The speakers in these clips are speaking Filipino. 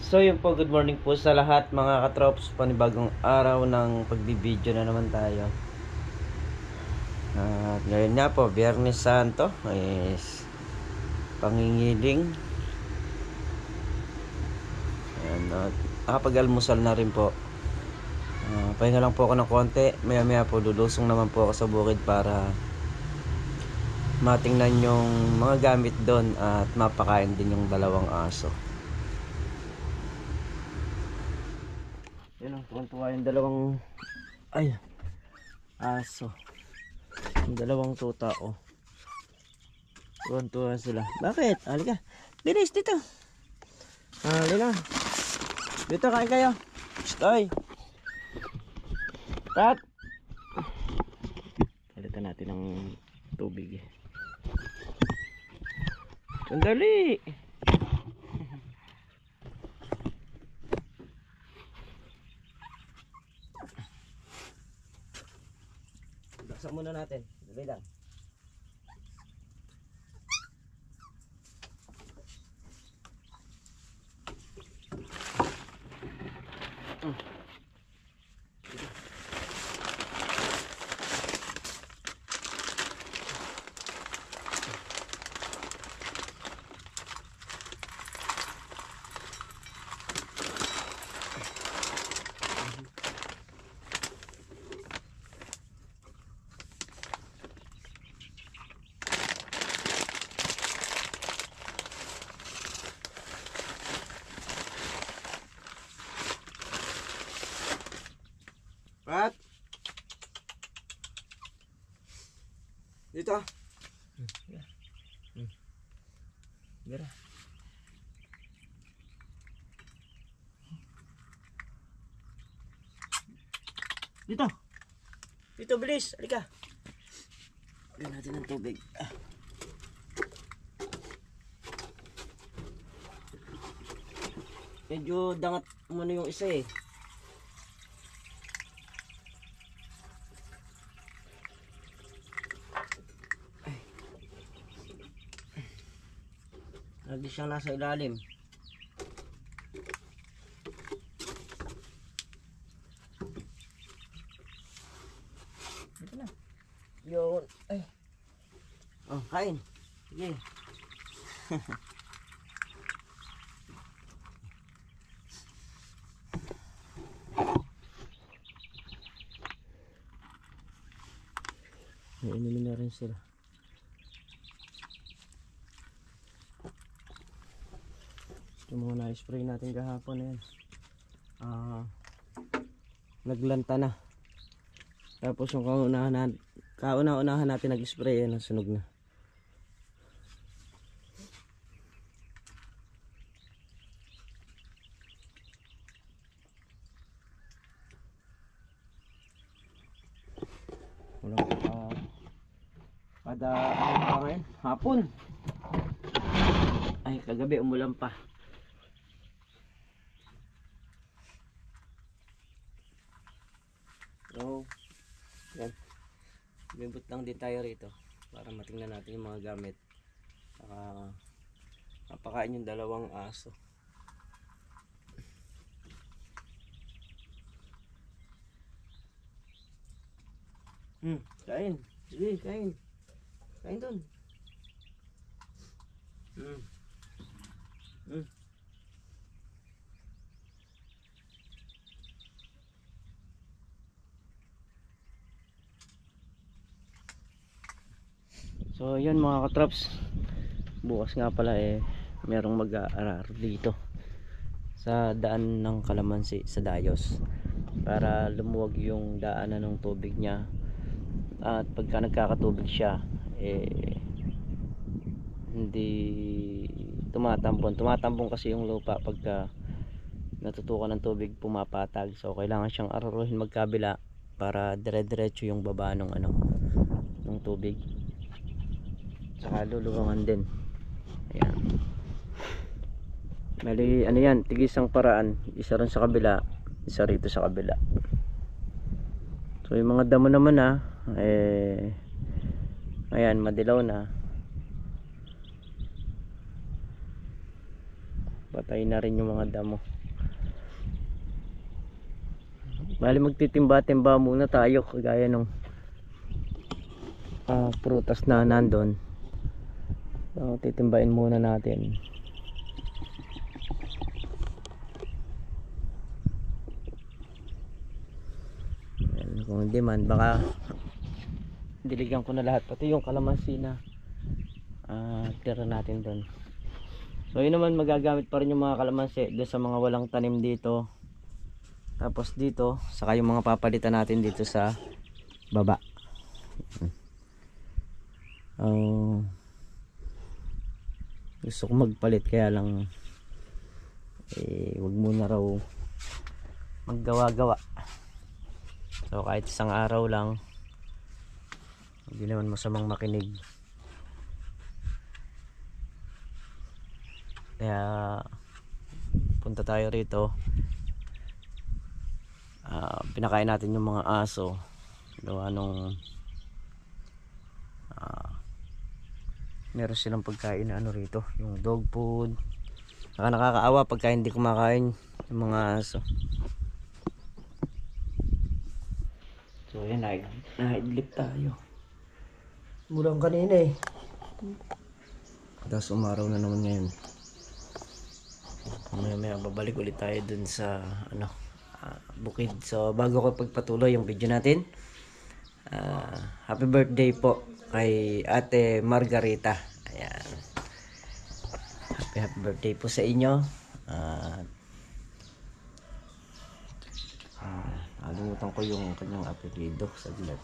So yun po, good morning po sa lahat mga katrops. Panibagong araw ng pagbibideo na naman tayo. At ngayon nga po, Biyernes Santo is pangingiling. Ayan, at nakapag-almusal na rin po. Pahinga lang po ako ng konti. Maya maya po lulusong naman po ako sa bukid para matingnan yung mga gamit doon at mapakain din yung dalawang aso. Yan ang tuwan-tuwa yung dalawang aso. Yung dalawang tuta, oh. Tuwan-tuwa sila. Bakit? Halika. Bilis dito. Halika. Dito, kain kayo. Stoy. Tat. Palitan natin ng tubig. Sandali. Baksan muna natin. Dali lang. Pat. Dito. Mira. Dito. Dito, bilis. Halika. Lagyan natin ng tubig. Medyo dangat muna yung isa eh. Lagi siyang nasa ilalim. Ito na. Yun. Ay. Oh, kain. Sige. Inumin na rin sila. Yung mga na-spray natin kahapon na yan. Naglanta na. Tapos yung kauna-unahan natin nag-spray, yan, sunog na. Walang ngayon, hapon. Ay, kagabi umulan pa. So, yan. Bibot lang din tayo rito para matingnan natin yung mga gamit. Napakain yung dalawang aso. Kain. Sige, kain. Kain dun. So yun mga katrops, bukas nga pala merong mag-aarar dito sa daan ng Kalamansi sa Dayos para lumuwag yung daanan ng tubig niya, at pagka nagkakatubig siya hindi tumatambon kasi yung lupa pagka natutukan ng tubig, pumapatag. So kailangan siyang araruhin magkabila para dire-diretso yung baba ng ng tubig. Saka luluwangan din. Ayan. Mali, ano yan, tigisang paraan. Isa rin sa kabila, isa rito sa kabila. So yung mga damo naman ayan, madilaw na. patay na rin yung mga damo. Bali magtitimba-timba muna tayo kagaya nung prutas na nandun. So, titimbain muna natin. Ayan, kung hindi man baka diligan ko na lahat, pati yung kalamansi na tira natin doon. So yun naman, magagamit pa rin yung mga kalamansi doon sa mga walang tanim dito. Tapos dito, saka yung mga papalitan natin dito sa baba. Gusto ko magpalit, kaya lang wag muna raw maggawa-gawa. So kahit isang araw lang, hindi naman masamang makinig. Kaya punta tayo rito, pinakain natin yung mga aso gawa nung meron silang pagkain na ano rito, yung dog food. Saka nakakaawa pagka hindi kumakain yung mga aso. So yan, nahidlip tayo mulang kanina tapos umaraw na naman ngayon. Maya babalik ulit tayo dun sa bukid. So bago ko pagpatuloy yung video natin, happy birthday po kay Ate Margarita. Ayan, happy birthday po sa inyo. Nalimutan ko yung kanyang apelyido sa gilid.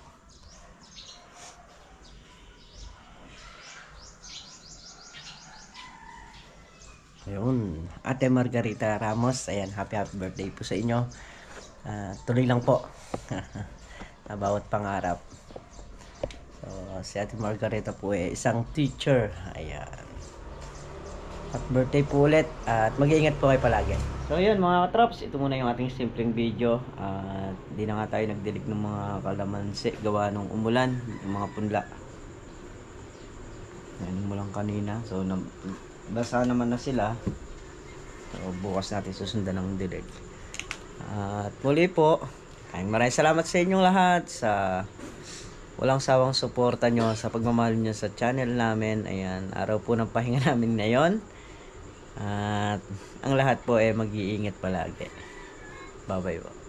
Ayun, Ate Margarita Ramos. Ayan, happy birthday po sa inyo. Tuloy lang po na bawat pangarap. So si Ate Margarita po isang teacher. Ayan, happy birthday po ulit at mag-iingat po kayo palagi. So yun mga katrops, ito muna yung ating simpleng video. Di na nga tayo nagdilig ng mga kalamansi gawa nung umulan, yung mga punla. Yan mo lang kanina. So basa naman na sila. So bukas natin susundan ng dilig. At muli po, maraming salamat sa inyong lahat sa walang sawang suporta nyo, sa pagmamahal nyo sa channel namin. Ayan, araw po ng pahinga namin ngayon. At ang lahat po mag-iingat palagi. Bye bye po.